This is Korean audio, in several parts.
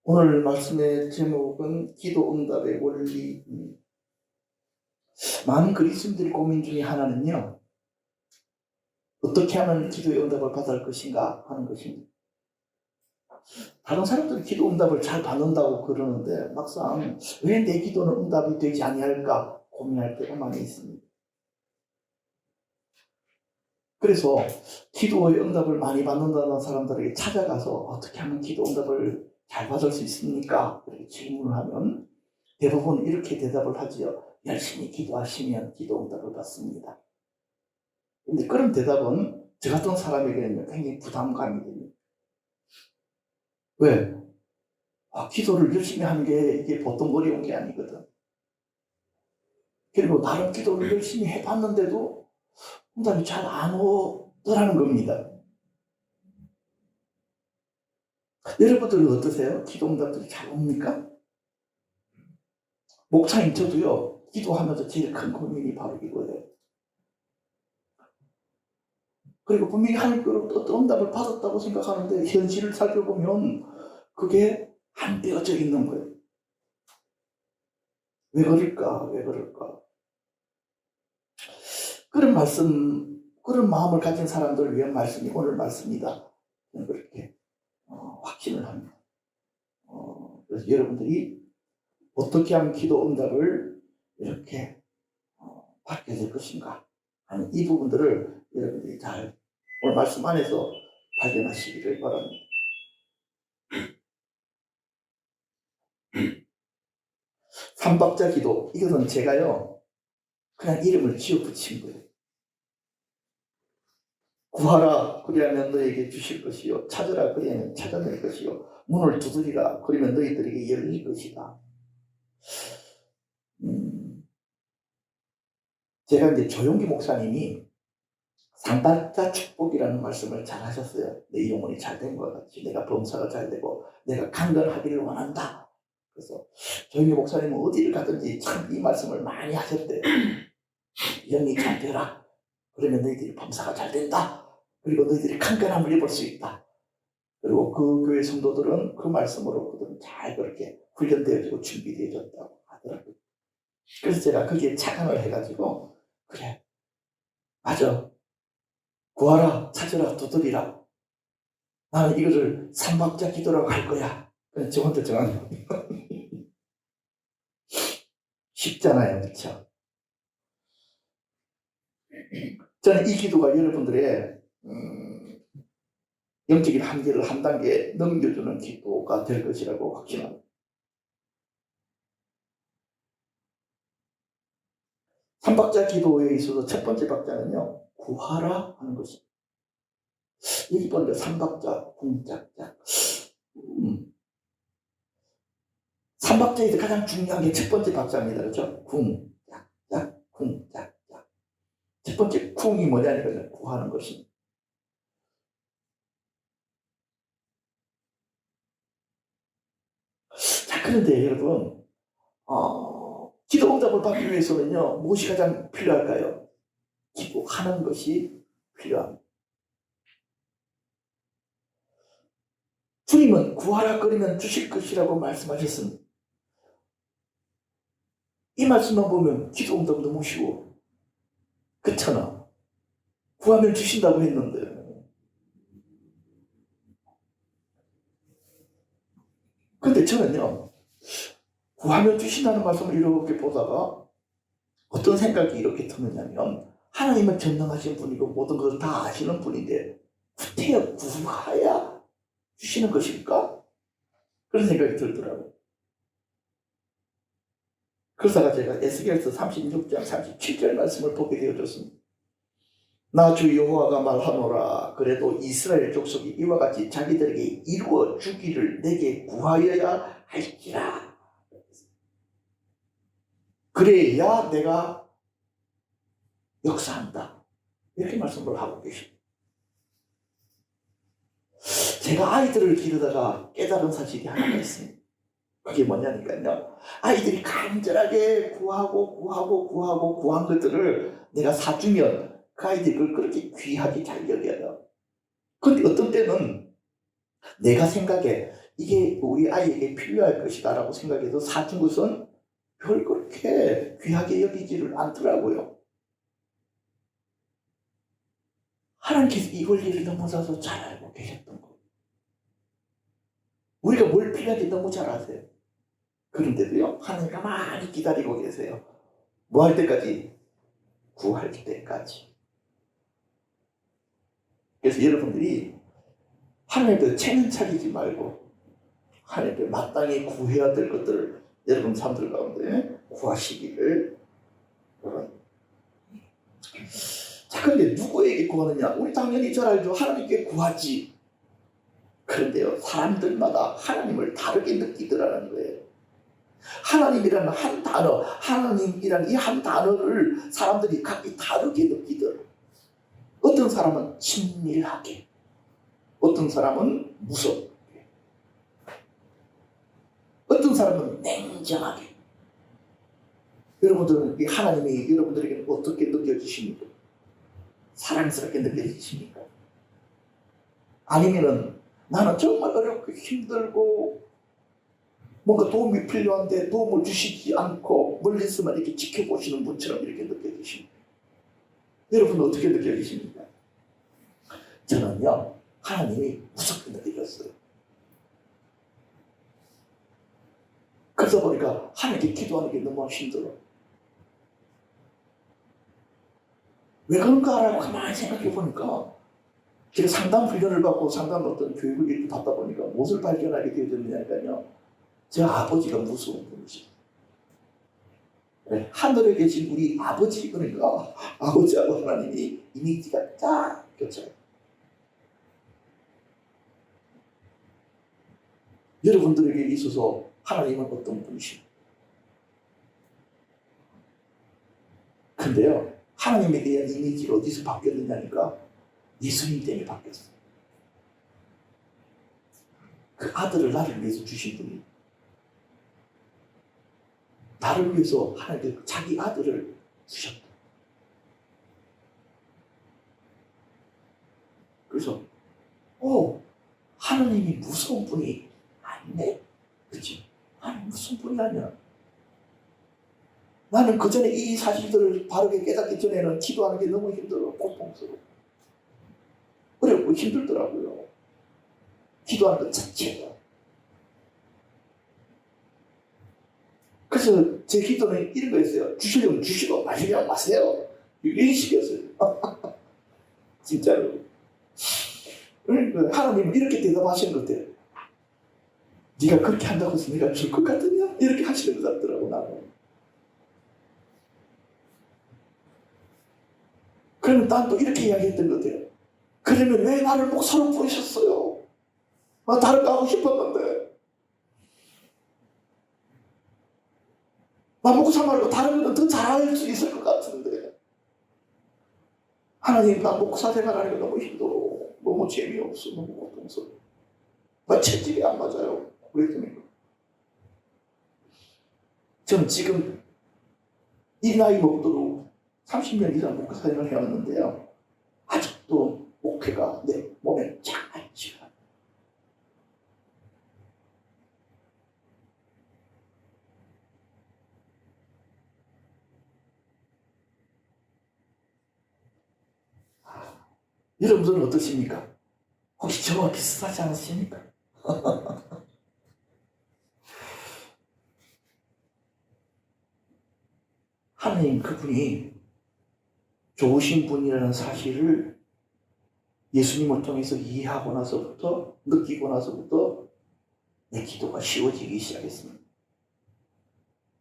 오늘 말씀의 제목은 기도 응답의 원리입니다. 많은 그리스도인들의 고민 중에 하나는요, 어떻게 하면 기도의 응답을 받을 것인가 하는 것입니다. 다른 사람들은 기도 응답을 잘 받는다고 그러는데 막상 왜 내 기도는 응답이 되지 아니할까 고민할 때가 많이 있습니다. 그래서 기도의 응답을 많이 받는다는 사람들에게 찾아가서 어떻게 하면 기도 응답을 잘 받을 수 있습니까? 이렇게 질문을 하면 대부분 이렇게 대답을 하지요. 열심히 기도하시면 기도 응답을 받습니다. 근데 그런 대답은 저 같은 사람에게는 굉장히 부담감이 됩니다. 왜? 기도를 열심히 하는 게 이게 보통 어려운 게 아니거든. 그리고 나름 기도를 열심히 해봤는데도 응답이 잘 안 오더라는 겁니다. 여러분들은 어떠세요? 기도 응답들이 잘 옵니까? 목사님 저도요, 기도하면서 제일 큰 고민이 바로 이거예요. 그리고 분명히 하나님께로부터 응답을 받았다고 생각하는데 현실을 살펴보면 그게 안 되어져 있는 거예요. 왜 그럴까? 왜 그럴까? 그런 마음을 가진 사람들을 위한 말씀이 오늘 말씀이다. 저는 그렇게 확신을 합니다. 그래서 여러분들이 어떻게 하면 기도 응답을 이렇게 받게 될 것인가 하는 이 부분들을 여러분들이 잘 오늘 말씀 안에서 발견하시기를 바랍니다. 삼박자 기도, 이것은 제가요 그냥 이름을 지어 붙인 거예요. 구하라 그리하면 너에게 주실 것이요, 찾으라 그리하면 찾아낼 것이요, 문을 두드리라 그러면 너희들에게 열릴 것이다. 제가 이제 조용기 목사님이 삼박자 축복이라는 말씀을 잘 하셨어요. 내 영혼이 잘 된 것 같이, 내가 범사가 잘 되고 내가 강건하기를 원한다. 그래서 조용기 목사님은 어디를 가든지 참 이 말씀을 많이 하셨대요. 영이 잘 되라 그러면 너희들이 범사가 잘 된다. 그리고 너희들이 강건함을 입을 수 있다. 그리고 그 교회 성도들은 그 말씀으로 잘 그렇게 훈련되어지고 준비되어졌다고 하더라고요. 그래서 제가 거기에 착안을 해가지고, 그래, 맞아, 구하라, 찾으라, 두드리라, 나는 이거를 삼박자 기도라고 할 거야. 그냥 저 혼자 정한 거예요. 쉽잖아요, 그렇죠? 저는 이 기도가 여러분들의 영적인 한계를 한 단계 넘겨주는 기도가 될 것이라고 확신합니다. 삼박자 기도에 있어서 첫 번째 박자는요, 구하라 하는 것입니다. 여기 보니까 삼박자, 궁짝짝. 삼박자에서 가장 중요한 게 첫 번째 박자입니다. 그렇죠? 궁짝짝, 궁짝짝. 첫 번째 궁이 뭐냐니까요, 구하는 것입니다. 자, 그런데 여러분, 기도 응답을 받기 위해서는요, 무엇이 가장 필요할까요? 기도하는 것이 필요합니다. 주님은 구하라 거리면 주실 것이라고 말씀하셨습니다. 이 말씀만 보면 기도 응답 너무 쉬워. 그렇잖아. 구하면 주신다고 했는데. 근데 저는요, 구하면 주신다는 말씀을 이렇게 보다가 어떤 생각이 이렇게 드느냐면, 하나님은 전능하신 분이고 모든 것을 다 아시는 분인데 구태여 구하야 주시는 것일까? 그런 생각이 들더라고요. 그러다가 제가 에스겔서 36장 37절 말씀을 보게 되어졌습니다. 나 주 여호와가 말하노라, 그래도 이스라엘 족속이 이와 같이 자기들에게 이루어 주기를 내게 구하여야 할지라. 그래야 내가 역사한다. 이렇게 말씀을 하고 계십니다. 제가 아이들을 기르다가 깨달은 사실이 하나가 있습니다. 그게 뭐냐니까요, 아이들이 간절하게 구한 것들을 내가 사주면 그 아이들이 그걸 그렇게 귀하게 잘 여겨요. 그런데 어떤 때는 내가 생각에 이게 우리 아이에게 필요할 것이다라고 생각해서 사준 것은 별 그렇게 귀하게 여기지를 않더라고요. 하나님께서 이 원리를 너무나도 잘 알고 계셨던 거예요. 우리가 뭘 필요한지 너무 잘 아세요. 그런데도요, 하나님 가만히 기다리고 계세요. 뭐 할 때까지? 구할 때까지. 그래서 여러분들이 하나님께 체면 차리지 말고 하나님께 마땅히 구해야 될 것들을 여러분 삶들 가운데 구하시기를 바랍니다. 자, 그런데 누구에게 구하느냐? 우리 당연히 잘 알죠. 하나님께 구하지. 그런데요, 사람들마다 하나님을 다르게 느끼더라는 거예요. 하나님이라는 한 단어, 하나님이라는 이 한 단어를 사람들이 각기 다르게 느끼더라. 어떤 사람은 친밀하게, 어떤 사람은 무섭게, 어떤 사람은 냉정하게. 여러분들은 이 하나님이 여러분들에게 어떻게 느껴지십니까? 사랑스럽게 느껴지십니까? 아니면은 나는 정말 어렵고 힘들고 뭔가 도움이 필요한데 도움을 주시지 않고 멀리서만 이렇게 지켜보시는 분처럼 이렇게 느껴지십니까? 여러분은 어떻게 느껴지십니까? 저는요, 하나님이 무섭게 느껴졌어요. 그러다 보니까 하나님께 기도하는 게 너무 힘들어. 왜 그런가라고 가만히 생각해 보니까 제가 상담 훈련을 받고 상담 어떤 교육을 이렇게 받다 보니까 무엇을 발견하게 되어졌느냐니까요. 제 아버지가 무서운 분이시죠. 하늘에 계신 우리 아버지, 그러니까 아버지하고 하나님이 이미지가 딱 겹쳐요. 여러분들에게 있어서 하나님은 어떤 분이십니까? 근데요, 하나님에 대한 이미지가 어디서 바뀌었느냐니까 예수님 때문에 바뀌었어요. 그 아들을 나를 위해서 주신 분이, 나를 위해서 하나님께서 자기 아들을 주셨다. 그래서 하나님이 무서운 분이 아니네. 그치? 하나님 무서운 분이 아니야. 나는 그 전에 이 사실들을 바르게 깨닫기 전에는 기도하는 게 너무 힘들어. 고통스러워. 어렵고 힘들더라고요. 기도하는 것 자체가. 그래서 제 기도는 이런 거였어요. 주시려면 주시고 마시려면 마세요. 이런 식이었어요. 진짜로. 그러니까 하나님은 이렇게 대답하시는 것 같아요. 네가 그렇게 한다고 해서 네가 줄 것 같으냐? 이렇게 하시는 것 같더라고, 나는. 그러면 난 또 이렇게 이야기했던 것 같아요. 그러면 왜 나를 목사로 부르셨어요? 나 다른 거 하고 싶었는데. 나 목사 말고 다른 거는 더 잘할 수 있을 것 같은데. 하나님, 나 목사 생활하는 거 너무 힘들어. 너무 재미없어. 너무 고통스러워. 나 체질이 안 맞아요. 그랬더니 저는 지금 이 나이 먹도록 30년 이상 목사 생활을 해왔는데요. 아직도 목회가 내 몸에 잘 지가 않아요. 여러분들은 어떠십니까? 혹시 저와 비슷하지 않으십니까? 하나님 그분이 좋으신 분이라는 사실을 예수님을 통해서 이해하고 나서부터, 느끼고 나서부터 내 기도가 쉬워지기 시작했습니다.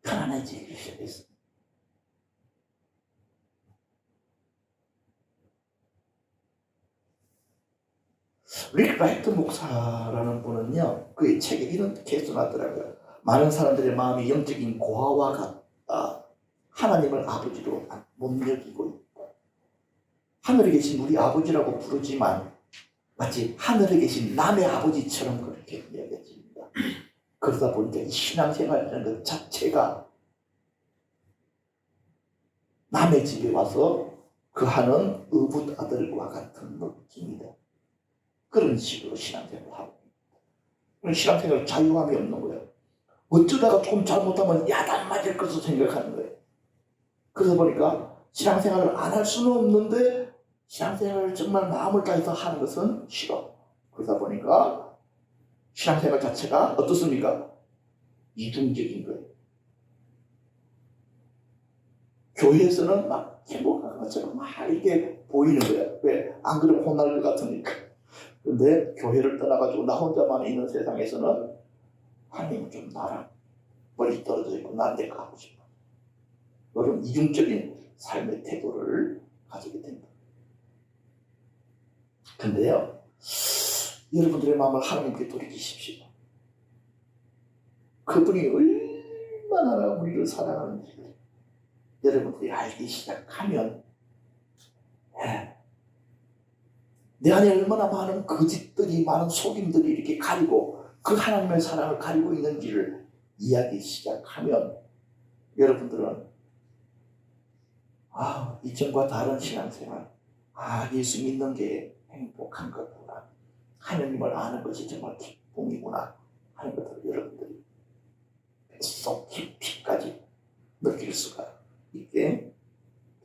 편안해지기 시작했습니다. 릭 라이트 목사라는 분은요, 그의 책에 이런 개수 나더라고요. 많은 사람들의 마음이 영적인 고아와 같다. 하나님을 아버지로 못 여기고 있다. 하늘에 계신 우리 아버지라고 부르지만 마치 하늘에 계신 남의 아버지처럼 그렇게 여겨집니다. 그러다 보니까 이 신앙생활이라는 것 자체가 남의 집에 와서 그 하는 의붓 아들과 같은 느낌이다. 그런 식으로 신앙생활을 하고 있습니다. 그런 신앙생활 자유함이 없는 거예요. 어쩌다가 조금 잘못하면 야단 맞을 것을 생각하는 거예요. 그러다 보니까 신앙생활을 안 할 수는 없는데 신앙생활을 정말 마음을 다해서 하는 것은 싫어. 그러다 보니까 신앙생활 자체가 어떻습니까? 이중적인 거예요. 교회에서는 막 행복한 것처럼 막 이게 보이는 거예요. 왜? 안 그러면 혼날 것 같으니까. 그런데 교회를 떠나가지고 나 혼자만 있는 세상에서는 하나님 좀 나랑 멀리 떨어져 있고 난 내 거 하고 싶어. 이런 이중적인 삶의 태도를 가지게 됩니다. 근데요, 여러분들의 마음을 하나님께 돌이키십시오. 그분이 얼마나 우리를 사랑하는지 여러분들이 알기 시작하면 내 안에 얼마나 많은 거짓들이, 많은 속임들이 이렇게 가리고 그 하나님의 사랑을 가리고 있는지를 이야기 시작하면 여러분들은 이전과 다른 신앙생활, 예수 믿는 게 행복한 거구나, 하나님을 아는 것이 정말 기쁨이구나 하는 것을 여러분들이 속 깊이까지 느낄 수가 있게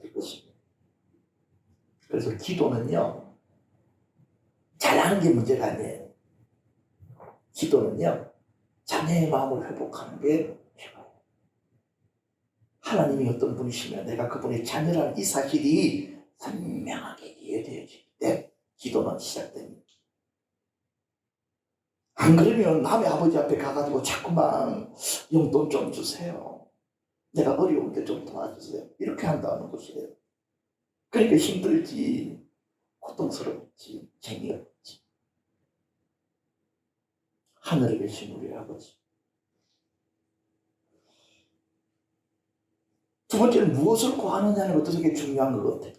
될 것입니다. 그래서 기도는요, 잘하는 게 문제가 아니에요. 기도는요, 자녀의 마음을 회복하는 게 최고예요. 하나님이 어떤 분이시면 내가 그분의 자녀라는 이 사실이 선명하게 이해되어질 때 기도는 시작됩니다. 안 그러면 남의 아버지 앞에 가가지고 자꾸만 용돈 좀 주세요, 내가 어려운데 좀 도와주세요, 이렇게 한다는 것이에요. 그러니까 힘들지, 고통스럽지, 재미없지. 하늘에 계신 우리 아버지. 두 번째는 무엇을 구하느냐는 것도 되게 중요한 것 같아요.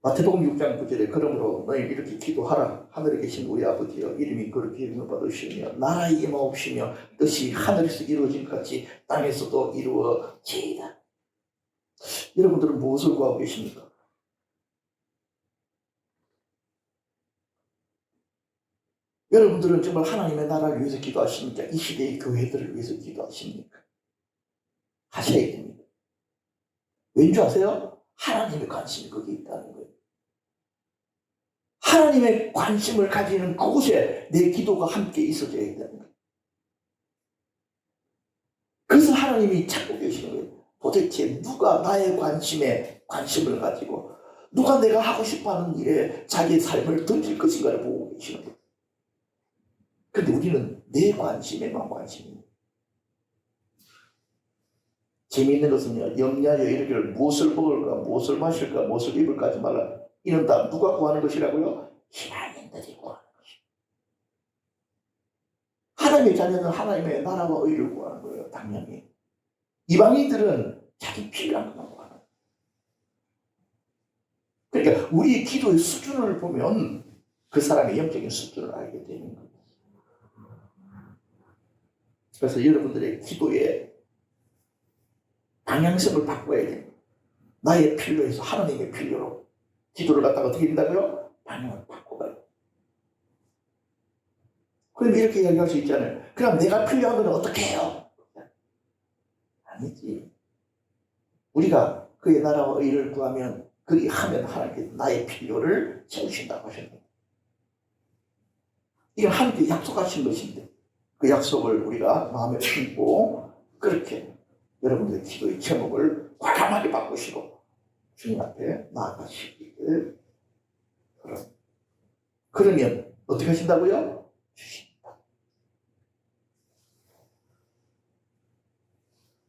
마태복음 6장 9절에 그러므로 너희 이렇게 기도하라. 하늘에 계신 우리 아버지여, 이름이 그렇게 이름을 받으시며 나라의 임하옵시며 뜻이 하늘에서 이루어진 것 같이 땅에서도 이루어지이다. 여러분들은 무엇을 구하고 계십니까? 여러분들은 정말 하나님의 나라를 위해서 기도하십니까? 이 시대의 교회들을 위해서 기도하십니까? 하셔야 됩니다. 왠지 아세요? 하나님의 관심이 거기에 있다는 거예요. 하나님의 관심을 가지는 그곳에 내 기도가 함께 있어져야 된다는 거예요. 그래서 하나님이 찾고 계시는 거예요. 도대체 누가 나의 관심에 관심을 가지고 누가 내가 하고 싶어하는 일에 자기의 삶을 던질 것인가를 보고 계시는 거예요. 그런데 우리는 내 관심에만 관심입니다. 재미있는 것은요, 염려하여 이르기를 무엇을 먹을까, 무엇을 마실까, 무엇을 입을까 하지 말라. 이는 다 누가 구하는 것이라고요? 신앙인들이 구하는 것이에요. 하나님의 자녀는 하나님의 나라와 의를 구하는 거예요, 당연히. 이방인들은 자기 필요한 것만 구하는 거예요. 그러니까 우리 기도의 수준을 보면 그 사람의 영적인 수준을 알게 되는 거예요. 그래서 여러분들의 기도의 방향성을 바꿔야 됩니다. 나의 필요에서 하나님의 필요로 기도를 갖다가 어떻게 된다고요? 방향을 바꿔가요. 그럼 이렇게 이야기할 수 있잖아요. 그럼 내가 필요한 건 어떻게 해요? 아니지. 우리가 그의 나라와 의를 구하면 그리하면 하나님께서 나의 필요를 채우신다고 하셨습니다. 이건 하나님께 약속하신 것인데 그 약속을 우리가 마음에 품고 그렇게 여러분들의 기도의 제목을 과감하게 바꾸시고 주님 앞에 나아가시기를 바랍니다. 그러면 어떻게 하신다고요? 주신다.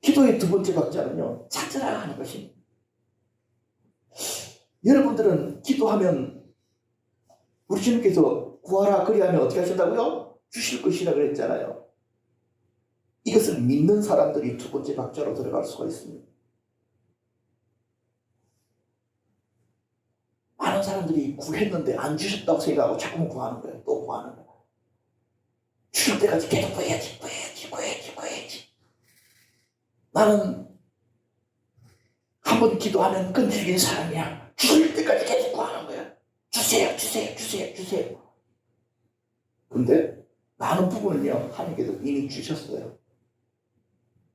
기도의 두 번째 박자는요, 찾으라 하는 것입니다. 여러분들은 기도하면 우리 주님께서 구하라 그리하면 어떻게 하신다고요? 주실 것이라 그랬잖아요. 이것을 믿는 사람들이 두 번째 박자로 들어갈 수가 있습니다. 많은 사람들이 구했는데 안 주셨다고 생각하고 자꾸만 구하는 거예요. 또 구하는 거예요. 주실 때까지 계속 구해야지. 나는 한 번 기도하면 끈질긴 사람이야. 주실 때까지 계속 구하는 거야. 주세요. 근데 많은 부분은요, 하나님께서 이미 주셨어요.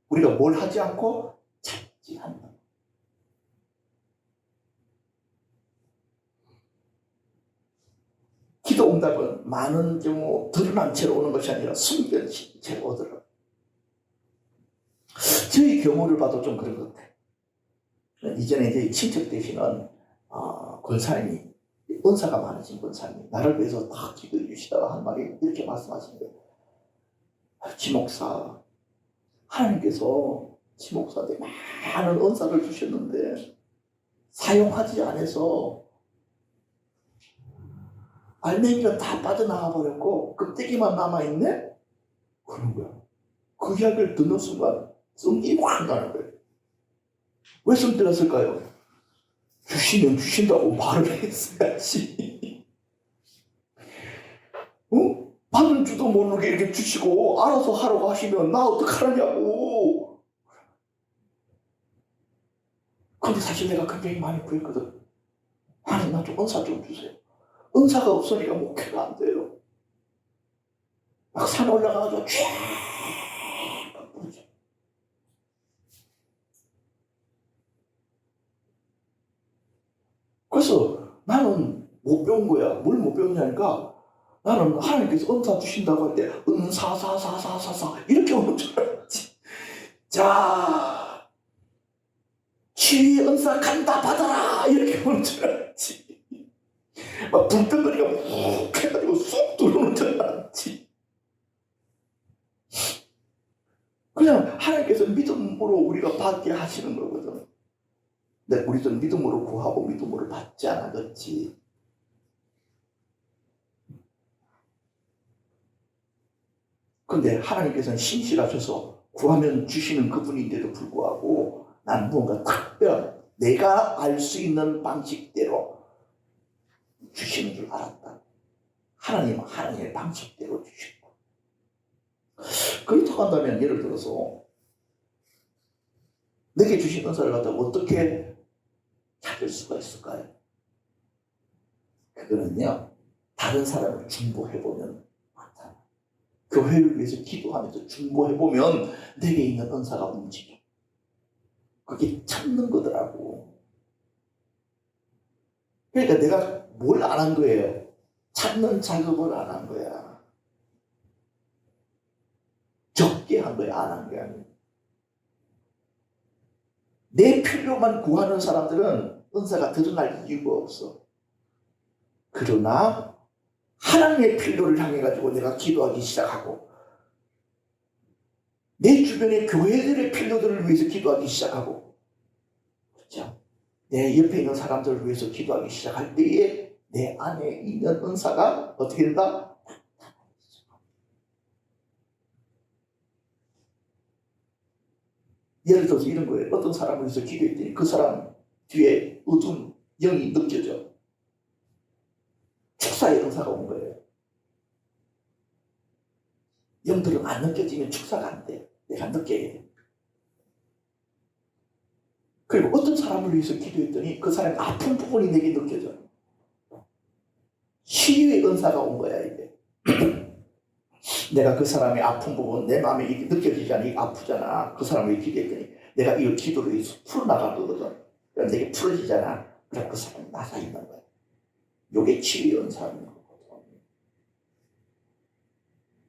우리가 뭘 하지 않고 찾지 않는. 기도 응답은 많은 경우 드러난 채로 오는 것이 아니라 숨겨진 채로 오더라고요. 저희 경우를 봐도 좀 그런 것 같아요. 이전에 이제 친척 되시는 권사님이, 은사가 많으신 권사님이 나를 위해서 다 기도해 주시다가 한 말이 이렇게 말씀하신 거예요. 지목사, 하나님께서 지목사한테 많은 은사를 주셨는데 사용하지 않아서 알맹이가 다 빠져나가 버렸고 껍데기만 남아있네? 그런 거야. 그 이야기를 듣는 순간 성이 확 나는 거예요. 왜 성이 났을까요? 주시면 주신다고 말을 했어야지. 받은 줄도 모르게 이렇게 주시고 알아서 하라고 하시면 나 어떡하라냐고. 근데 사실 내가 굉장히 많이 구했거든. 하나님 나 좀 은사 좀 주세요. 은사가 없으니까 목회가 안 돼요. 막 산 올라가가지고 쫙 부르죠. 그래서 나는 못 배운 거야. 뭘 못 배웠냐니까 나는 하나님께서 은사 주신다고 할 때 은사사사사사사 이렇게 오는 줄 알았지. 자, 치유의 은사 간다 받아라 이렇게 오는 줄 알았지. 막 불덩어리가 훅 해가지고 쑥 들어오는 줄 알았지. 그냥 하나님께서 믿음으로 우리가 받게 하시는 거거든. 근데 우리도 믿음으로 구하고 믿음으로 받지 않았지. 근데 하나님께서는 신실하셔서 구하면 주시는 그분인데도 불구하고 난 무언가 특별한 내가 알 수 있는 방식대로 주시는 줄 알았다. 하나님은 하나님의 방식대로 주시고. 그렇다고 한다면 예를 들어서 내게 주신 은사를 갖다가 어떻게 찾을 수가 있을까요? 그거는요, 다른 사람을 중보해보면 나타나. 교회를 위해서 기도하면서 중보해보면 내게 있는 은사가 움직여. 그게 찾는 거더라고. 그러니까 내가 뭘 안 한 거예요? 찾는 작업을 안 한 거야. 적게 한 거야, 안 한 거야. 내 필요만 구하는 사람들은 은사가 드러날 이유가 없어. 그러나 하나님의 필요를 향해 가지고 내가 기도하기 시작하고 내 주변의 교회들의 필요들을 위해서 기도하기 시작하고, 그렇죠? 내 옆에 있는 사람들을 위해서 기도하기 시작할 때에 내 안에 있는 은사가 어떻게 된다? 예를 들어서 이런 거예요. 어떤 사람을 위해서 기도했더니 그 사람 뒤에 어두운 영이 느껴져. 축사의 은사가 온 거예요. 영들은 안 느껴지면 축사가 안 돼. 내가 느껴야 돼. 그리고 어떤 사람을 위해서 기도했더니 그 사람의 아픈 부분이 내게 느껴져. 치유의 은사가 온 거야, 이게. 내가 그 사람의 아픈 부분, 내 마음에 이게 느껴지잖아. 이게 아프잖아. 그 사람을 기도했더니 내가 이 기도로 해서 풀어나갈 거거든. 그럼 내게 풀어지잖아. 그럼 그 사람이 나서 있는 거야. 요게 치유의 은사인 거거든.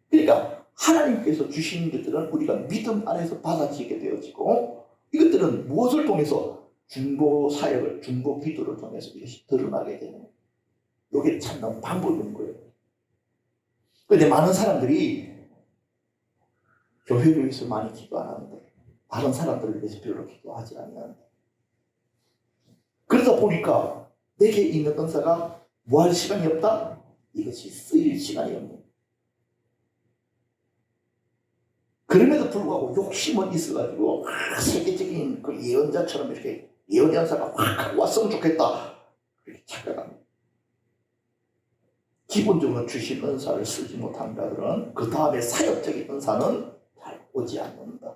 그러니까 하나님께서 주시는 것들은 우리가 믿음 안에서 받아지게 되어지고, 이것들은 무엇을 통해서? 중보 사역을, 중보 기도를 통해서 이것이 드러나게 되는 거예요. 요게 찾는 방법인 거예요. 그런데 많은 사람들이 교회를 위해서 많이 기도 안 하는데 다른 사람들을 위해서 별로 기도하지 않는다. 그러다 보니까 내게 있는 은사가 뭐 할 시간이 없다? 이것이 쓰일 시간이 없는. 그럼에도 불구하고 욕심은 있어가지고 세계적인 그 예언자처럼 이렇게 예언 연사가 확 왔으면 좋겠다 이렇게 착각합니다. 기본적으로 주신 은사를 쓰지 못한 자들은 그 다음에 사역적인 은사는 잘 오지 않는다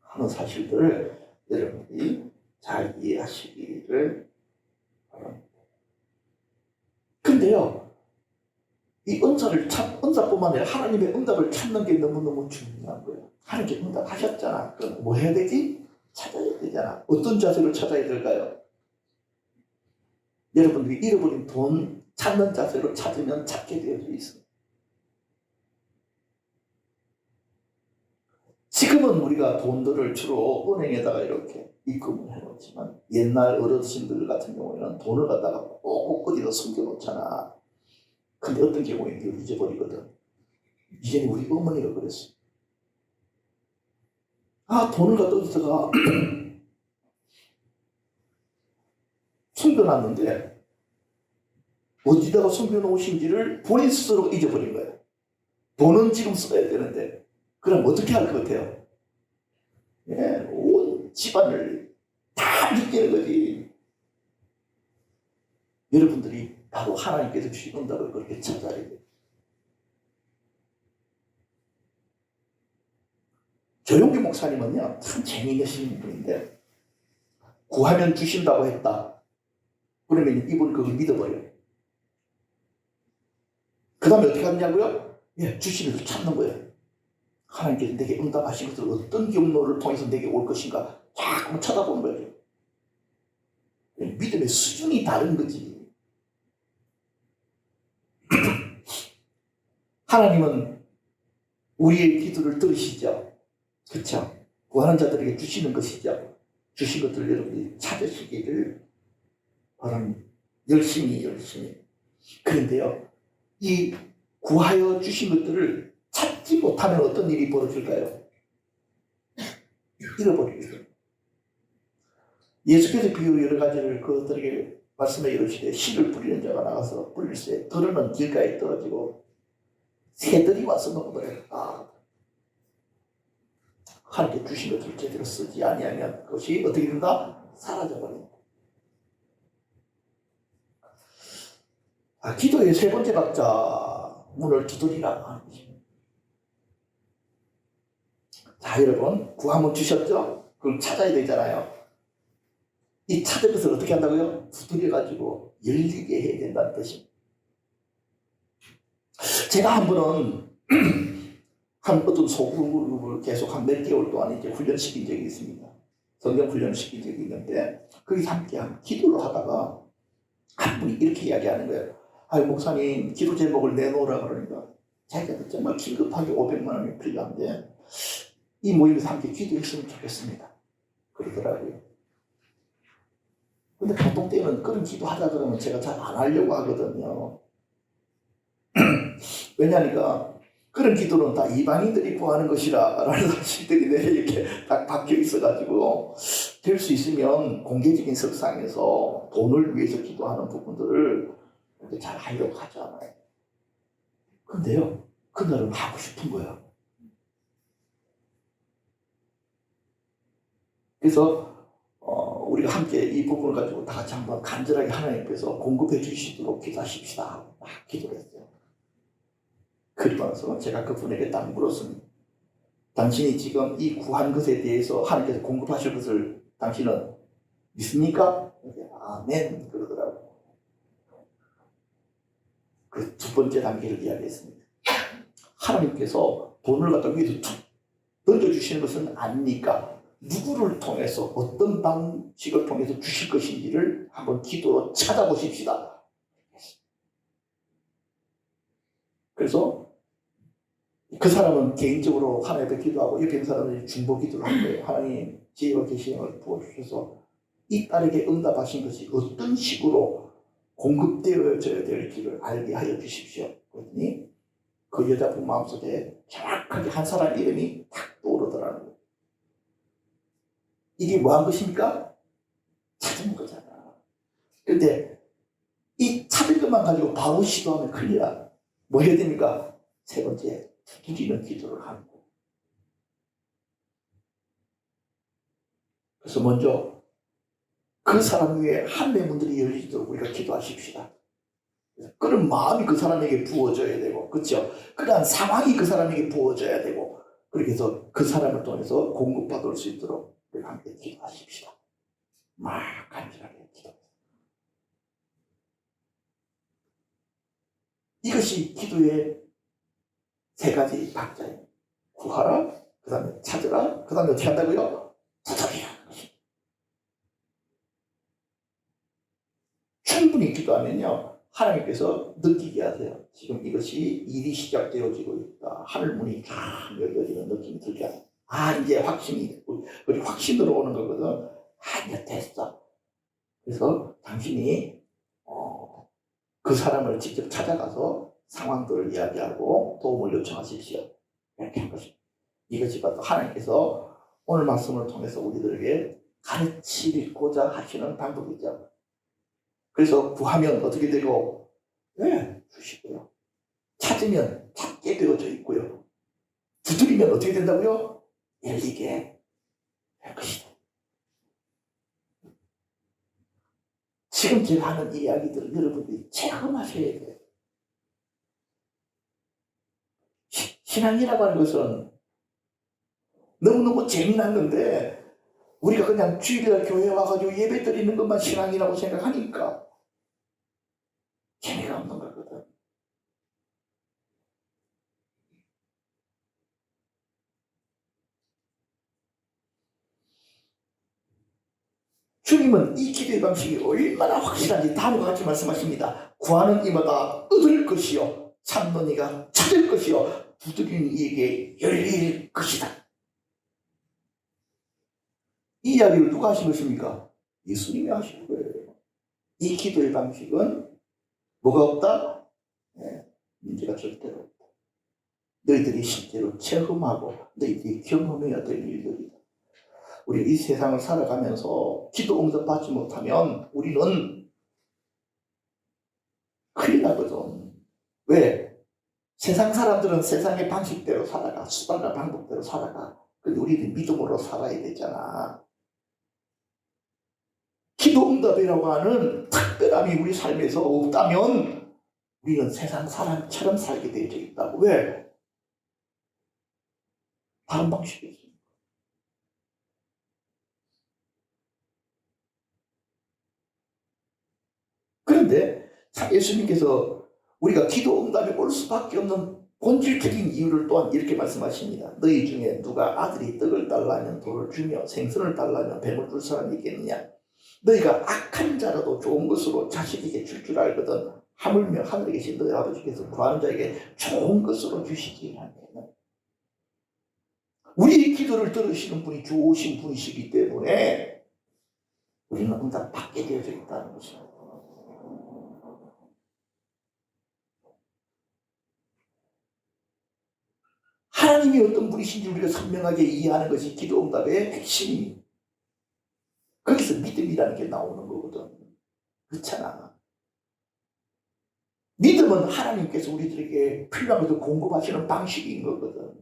하는 사실들을 여러분이 잘 이해하시기를 바랍니다. 근데요, 이 은사뿐만 아니라 하나님의 응답을 찾는 게 너무너무 중요한 거예요. 하나님께 응답하셨잖아. 그럼 뭐 해야 되지? 찾아야 되잖아. 어떤 자세로 찾아야 될까요? 여러분들이 잃어버린 돈 찾는 자세로 찾으면 찾게 되어져 있어요. 지금은 우리가 돈들을 주로 은행에다가 이렇게 입금을 해놓지만 옛날 어르신들 같은 경우에는 돈을 갖다가 꼭 어디다 숨겨놓잖아. 근데 어떤 경우에 이걸 잊어버리거든. 이제는 우리 어머니가 그랬어. 돈을 갖다 어디다가 숨겨놨는데 어디다가 숨겨놓으신지를 본인 스스로 잊어버린 거예요. 돈은 지금 써야 되는데 그럼 어떻게 할 것 같아요? 온 집안을 다 느끼는 거지. 여러분들이 바로 하나님께서 주신 응답을 그렇게 찾아야 돼요. 조용기 목사님은요, 참 재미있는 분인데, 구하면 주신다고 했다. 그러면 이분 그걸 믿어버려요. 그 다음에 어떻게 하냐고요? 주시는 걸 찾는 거예요. 하나님께서 내게 응답하신 것을 어떤 경로를 통해서 내게 올 것인가 자꾸 쳐다보는 거예요. 믿음의 수준이 다른 거지. 하나님은 우리의 기도를 들으시죠. 그렇죠? 구하는 자들에게 주시는 것이죠. 주신 것들을 여러분들이 찾으시기를 바랍니다. 열심히. 그런데요, 이 구하여 주신 것들을 찾지 못하면 어떤 일이 벌어질까요? 잃어버리죠. 예수께서 비유 여러 가지를 그들에게 말씀해 이르시되 씨를 뿌리는 자가 나가서 뿌릴새 들으는 길가에 떨어지고 새들이 와서 먹어버려요. 하나님께 주신 것을 제대로 쓰지 아니하면 그것이 어떻게 된다? 사라져버린다. 기도의 세 번째 박자 문을 두드리라 하는 것입니다. 자, 여러분 구하면 주셨죠? 그걸 찾아야 되잖아요. 이 찾은 것을 어떻게 한다고요? 두드려가지고 열리게 해야 된다는 뜻입니다. 제가 한 번은 한 어떤 소그룹을 계속 한 몇 개월 동안 이제 훈련시킨 적이 있습니다. 성경 훈련시킨 적이 있는데 거기서 함께 기도를 하다가 한 분이 이렇게 이야기하는 거예요. 목사님 기도 제목을 내놓으라 그러니까 자기가 정말 긴급하게 500만 원이 필요한데 이 모임에서 함께 기도했으면 좋겠습니다. 그러더라고요. 근데 보통 때는 그런 기도하자 그러면 제가 잘 안 하려고 하거든요. 왜냐니까 그런 기도는 다 이방인들이 구하는 것이라 라는 사실들이 내게 이렇게 딱 박혀 있어가지고 될 수 있으면 공개적인 석상에서 돈을 위해서 기도하는 부분들을 잘 하려고 하지 않아요. 근데요, 그날은 하고 싶은 거예요. 그래서 우리가 함께 이 부분을 가지고 다 같이 한번 간절하게 하나님께서 공급해 주시도록 기도하십시다 하고 막 기도를 했어요. 그리고 나서 제가 그분에게 딱 물었습니다. 당신이 지금 이 구한 것에 대해서 하나님께서 공급하실 것을 당신은 믿습니까? 아멘 그러더라고요. 그 두 번째 단계를 이야기했습니다. 하나님께서 돈을 갖다 위에서 툭 던져주시는 것은 아니니까 누구를 통해서 어떤 방식을 통해서 주실 것인지를 한번 기도로 찾아보십시다. 그래서 그 사람은 개인적으로 하나님께 기도하고 옆에 있는 사람은 중보 기도를 한 거예요. 하나님 지혜와 계시를 부어주셔서 이 딸에게 응답하신 것이 어떤 식으로 공급되어져야 될지를 알게 하여 주십시오. 그랬더니 그 여자분 마음속에 정확하게 한 사람 이름이 탁 떠오르더라는 거예요. 이게 뭐한 것입니까? 찾은 거잖아. 그런데 이 찾은 것만 가지고 바로 시도하면 큰일 나. 뭐 해야 됩니까? 세 번째, 두드리는 기도를 하는 거예요. 그래서 먼저 그 사람 위에 하늘의 문들이 열리도록 우리가 기도하십시다. 그런 마음이 그 사람에게 부어져야 되고, 그렇죠? 그러한 상황이 그 사람에게 부어져야 되고, 그렇게 해서 그 사람을 통해서 공급받을 수 있도록 우리가 함께 기도하십시다. 막 간절하게 기도해요. 이것이 기도의 세 가지 박자예요. 구하라, 그 다음에 찾으라, 그 다음에 어떻게 한다고요? 두드리라는 것이. 충분히 기도하면요, 하나님께서 느끼게 하세요. 지금 이것이 일이 시작되어지고 있다. 하늘 문이 쫙 열려지는 느낌이 들게 하세요. 아, 이제 확신이, 우리 확신으로 오는 거거든. 아, 이제 됐어. 그래서 당신이 그 사람을 직접 찾아가서 상황들을 이야기하고 도움을 요청하십시오. 이렇게 한 것입니다. 이것이 바로 하나님께서 오늘 말씀을 통해서 우리들에게 가르치고자 하시는 방법이죠. 그래서 구하면 어떻게 되고, 네, 주시고요. 찾으면 찾게 되어져 있고요. 두드리면 어떻게 된다고요? 열리게 할 것이다. 지금 제가 하는 이야기들을 여러분들이 체험하셔야 돼요. 신앙이라고 하는 것은 너무너무 재미났는데 우리가 그냥 주일날 교회 와가지고 예배 드리는 것만 신앙이라고 생각하니까 재미가 없는 거거든. 주님은 이 기도의 방식이 얼마나 확실한지 다음과 같이 말씀하십니다. 구하는 이마다 얻을 것이요, 찾는 이가 찾을 것이요, 두드리는 이에게 열릴 것이다. 이 이야기를 누가 하신 것입니까? 예수님이 하신 거예요. 이 기도의 방식은 뭐가 없다? 네, 문제가 절대로 없다. 너희들이 실제로 체험하고 너희들이 경험해야 될 일들이다. 우리 이 세상을 살아가면서 기도 응답 받지 못하면 우리는 큰일 나거든. 왜? 세상 사람들은 세상의 방식대로 살아가, 수단과 방법대로 살아가. 근데 우리는 믿음으로 살아야 되잖아. 기도 응답이라고 하는 특별함이 우리 삶에서 없다면 우리는 세상 사람처럼 살게 되어 있다고. 왜? 다른 방식이 있습니다. 그런데 예수님께서 우리가 기도 응답이 올 수밖에 없는 본질적인 이유를 또한 이렇게 말씀하십니다. 너희 중에 누가 아들이 떡을 달라면 돌을 주며 생선을 달라면 뱀을 줄 사람이 있겠느냐? 너희가 악한 자라도 좋은 것으로 자식에게 줄 알거든 하물며 하늘에 계신 너희 아버지께서 구하는 자에게 좋은 것으로 주시지 않겠나? 우리의 기도를 들으시는 분이 좋으신 분이시기 때문에 우리는 응답 받게 되어져 있다는 것입니다. 하나님이 어떤 분이신지 우리가 선명하게 이해하는 것이 기도 응답의 핵심입니다. 거기서 믿음이라는 게 나오는 거거든. 그렇잖아. 믿음은 하나님께서 우리들에게 필요한 것을 공급하시는 방식인 거거든.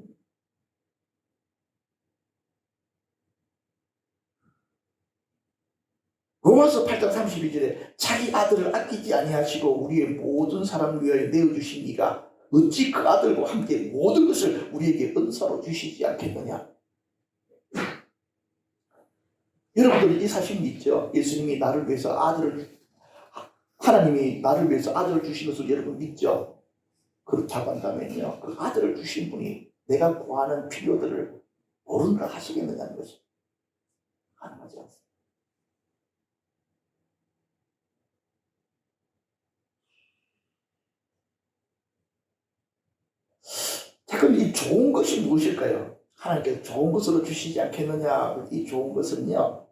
로마서 8장 32절에 자기 아들을 아끼지 아니하시고 우리의 모든 사람을 위하여 내어주신 이가 어찌 그 아들과 함께 모든 것을 우리에게 은사로 주시지 않겠느냐? 여러분들 이 사실 믿죠? 예수님이 나를 위해서 하나님이 나를 위해서 아들을 주신 것을 여러분 믿죠? 그렇다고 한다면요, 그 아들을 주신 분이 내가 구하는 필요들을 모른다 하시겠느냐는 것이 가능하지 않습니다. 자, 그럼 이 좋은 것이 무엇일까요? 하나님께서 좋은 것으로 주시지 않겠느냐? 이 좋은 것은요,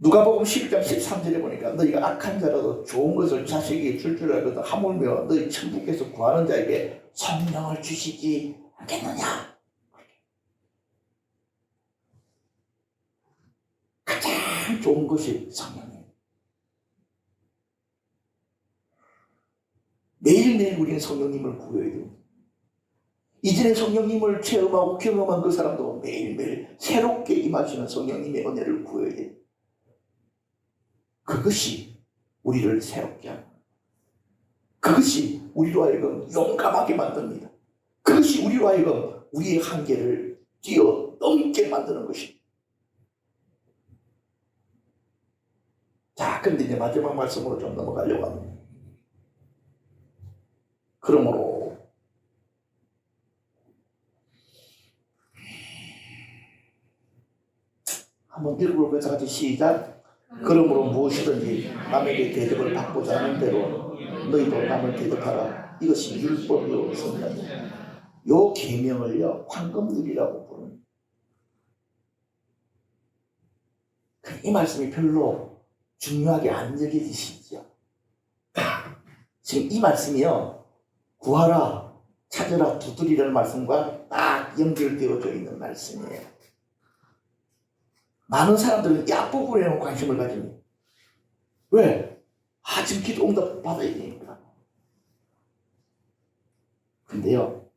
누가복음 11장 13절에 보니까 너희가 악한 자라도 좋은 것을 자식에게 줄 알거든 하물며 너희 천부께서 구하는 자에게 성령을 주시지 않겠느냐? 가장 좋은 것이 성령이에요. 매일매일 우리는 성령님을 구해야 돼요. 이전에 성령님을 체험하고 경험한 그 사람도 매일매일 새롭게 임하시는 성령님의 은혜를 구해야 돼요. 그것이 우리를 새롭게 합니다. 그것이 우리로 하여금 용감하게 만듭니다. 그것이 우리로 하여금 우리의 한계를 뛰어넘게 만드는 것입니다. 자, 근데 이제 마지막 말씀으로 좀 넘어가려고 합니다. 그러므로 한번 읽어볼까요? 같이 시작. 그러므로 무엇이든지 남에게 대접을 받고자 하는 대로 너희도 남을 대접하라. 이것이 율법이요 성경이요. 요 계명을요 황금률이라고 부르는. 이 말씀이 별로 중요하게 안 여겨지시죠? 지금 이 말씀이요 구하라, 찾으라, 두드리라는 말씀과 딱 연결되어져 있는 말씀이에요. 많은 사람들은 이 앞부분에는 관심을 가집니다. 왜? 지금 기도 응답 받아야 되니까. 근데요,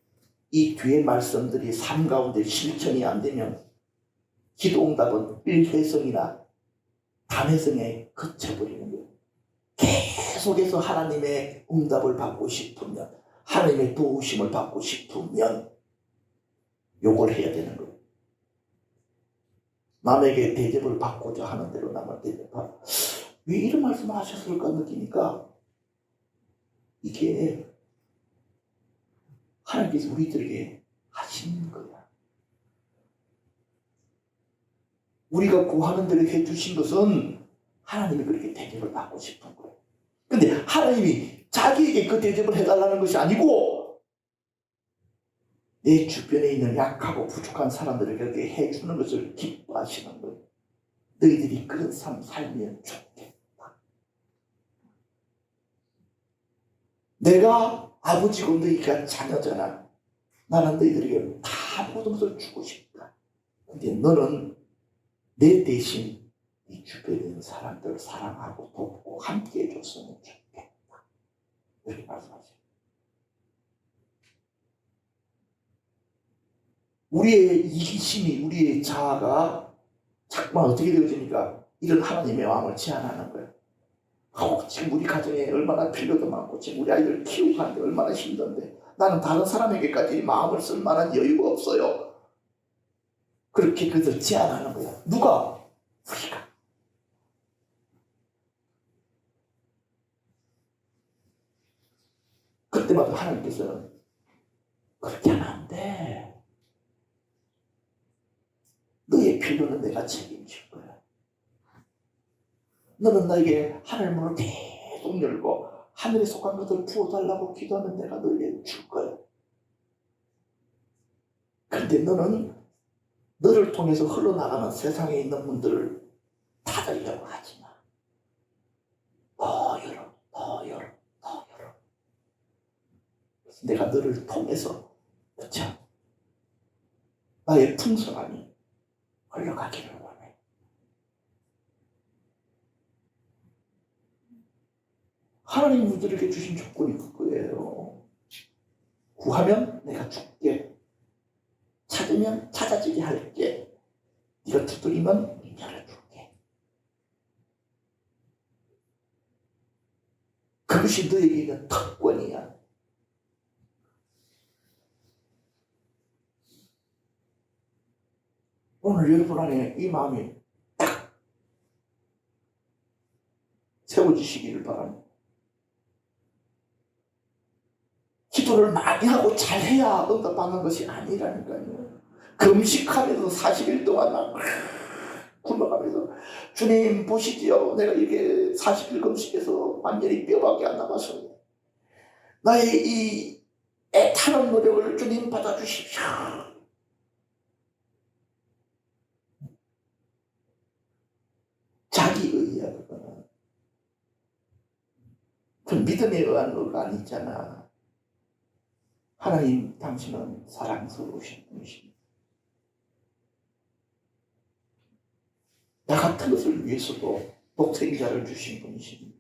이 뒤에 말씀들이 삶 가운데 실천이 안 되면 기도 응답은 일회성이나 단회성에 그쳐버리는 거예요. 계속해서 하나님의 응답을 받고 싶으면, 하나님의 도우심을 받고 싶으면 요걸 해야 되는 거예요. 남에게 대접을 받고자 하는 대로 남을 대접하라. 왜 이런 말씀을 하셨을까 느끼니까 이게 하나님께서 우리들에게 하시는 거야. 우리가 구하는 대로 해주신 것은 하나님이 그렇게 대접을 받고 싶은 거예요. 근데 하나님이 자기에게 그 대접을 해달라는 것이 아니고 내 주변에 있는 약하고 부족한 사람들을 그렇게 해주는 것을 기뻐하시는 거예요. 너희들이 그런 삶 살면 좋겠다. 내가 아버지고 너희가 자녀잖아. 나는 너희들에게 다 모든 것을 주고 싶다. 근데 너는 내 대신 이 주변에 있는 사람들을 사랑하고 돕고 함께 해줬으면 좋겠다. 이렇게 말씀하세요. 우리의 이기심이, 우리의 자아가 자꾸만 어떻게 되어지니까 이런 하나님의 마음을 제한하는 거예요. 지금 우리 가정에 얼마나 필요도 많고 지금 우리 아이들 키우고 하는데 얼마나 힘든데 나는 다른 사람에게까지 마음을 쓸 만한 여유가 없어요. 그렇게 그것을 제한하는 거야. 누가? 우리가. 그때마다 하나님께서는 그렇게 하면 안 돼. 너의 필요는 내가 책임질 거야. 너는 나에게 하늘 문을 계속 열고 하늘에 속한 것을 부어달라고 기도하면 내가 너에게 줄 거야. 그런데 너는 너를 통해서 흘러나가는 세상에 있는 문들을 닫으려고 하지 마. 더 열어, 더 열어, 더 열어. 그래서 내가 너를 통해서 그렇죠? 나의 풍성함이 흘러가기를 원해. 하나님 우리들에게 주신 조건이 그거예요. 구하면 내가 줄게. 찾으면 찾아지게 할게. 네가 두드리면 열어줄게. 그것이 너에게 있는 특권이야. 오늘 여러분 안에 이 마음이 딱 세워지시기를 바랍니다. 기도를 많이 하고 잘해야 응답받는 것이 아니라니까요. 금식하면서 40일 동안 막 굶어가면서 주님 보시지요. 내가 이게 40일 금식해서 완전히 뼈밖에 안 남았습니다. 나의 이 애타는 노력을 주님 받아주십시오. 자기의야 그거는. 그 믿음에 의한 의가 아니잖아. 하나님 당신은 사랑스러우신 분이십니다. 나 같은 것을 위해서도 독생자를 주신 분이십니다.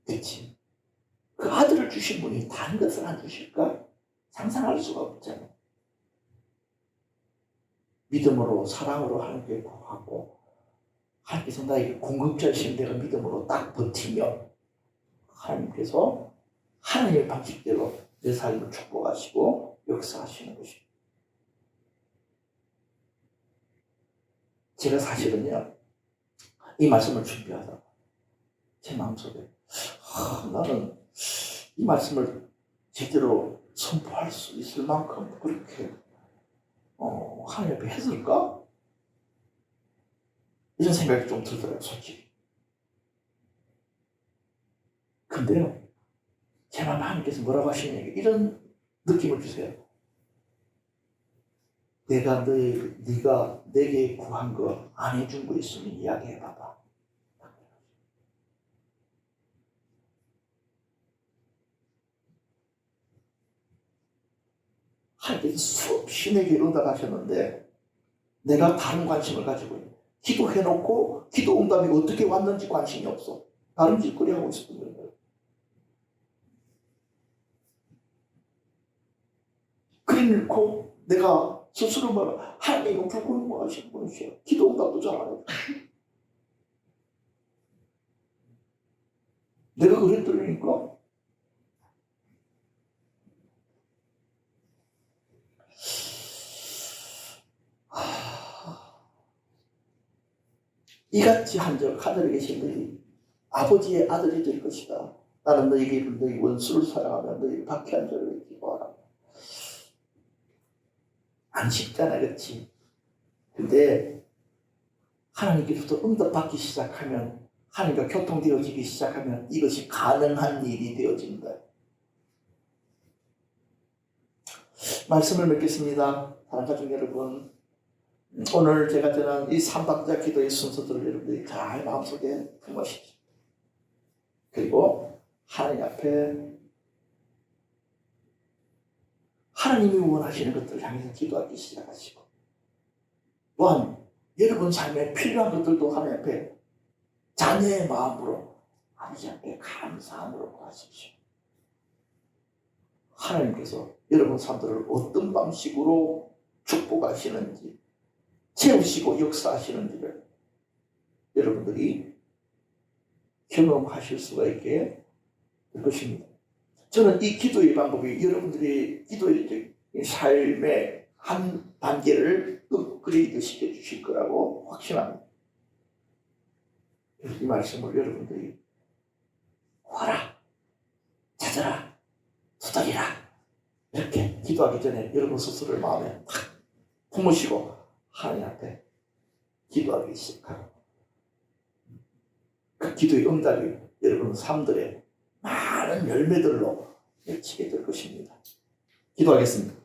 그치? 그 아들을 주신 분이 다른 것을 안 주실까? 상상할 수가 없잖아. 믿음으로 사랑으로 하나님께 구하고 하나님께서 나에게 공급자이신 내가 믿음으로 딱 버티며 하나님께서 하나님의 방식대로 내 삶을 축복하시고 역사하시는 것입니다. 제가 사실은요 이 말씀을 준비하다가 제 마음속에 나는 이 말씀을 제대로 선포할 수 있을 만큼 그렇게 하나님 앞에 했을까? 이런 생각이 좀 들더라고요, 솔직히. 근데요, 제 마음 하나님께서 뭐라고 하시냐면 이런 느낌을 주세요. 네가 내게 구한 거 안 해준 거 있으면 이야기해 봐봐. 하나님께서 수없이 내게 응답하셨는데 내가 다른 관심을 가지고 있는, 기도해놓고 기도 응답이 어떻게 왔는지 관심이 없어. 다른 짓거리 하고 있었던 거예요. 그래놓고 내가 스스로 말하, 하나님은 불공평하신 분이세요. 기도 응답도 잘 안 해요. 내가 그랬더니까 이같이 하늘에 계신 너희 아버지의 아들이 될 것이다. 나는 너희에게 너희 원수를 사랑하며 너희 박해한 자를 기뻐하라. 안 쉽잖아, 그렇지? 근데 하나님께서부터 응답받기 시작하면, 하나님과 교통되어지기 시작하면 이것이 가능한 일이 되어진다. 말씀을 맺겠습니다. 사랑하는 가족 여러분, 오늘 제가 전한 이 3박자 기도의 순서들을 여러분들이 잘 마음속에 품으십시오. 그리고 하나님 앞에 하나님이 원하시는 것들을 향해서 기도하기 시작하시고, 또한 여러분 삶에 필요한 것들도 하나님 앞에 자녀의 마음으로 아버지 앞에 감사함으로 구하십시오. 하나님께서 여러분 삶들을 어떤 방식으로 축복하시는지, 채우시고 역사하시는지를 여러분들이 경험하실 수가 있게 될 것입니다. 저는 이 기도의 방법이 여러분들의 기도의 삶의 한 단계를 업그레이드 시켜주실 거라고 확신합니다. 이 말씀을 여러분들이 와라, 찾아라, 두드리라, 이렇게 기도하기 전에 여러분 스스로를 마음에 탁 품으시고 하나님 앞에 기도하기 시작하고, 그 기도의 응답이 여러분 삶들의 많은 열매들로 맺히게 될 것입니다. 기도하겠습니다.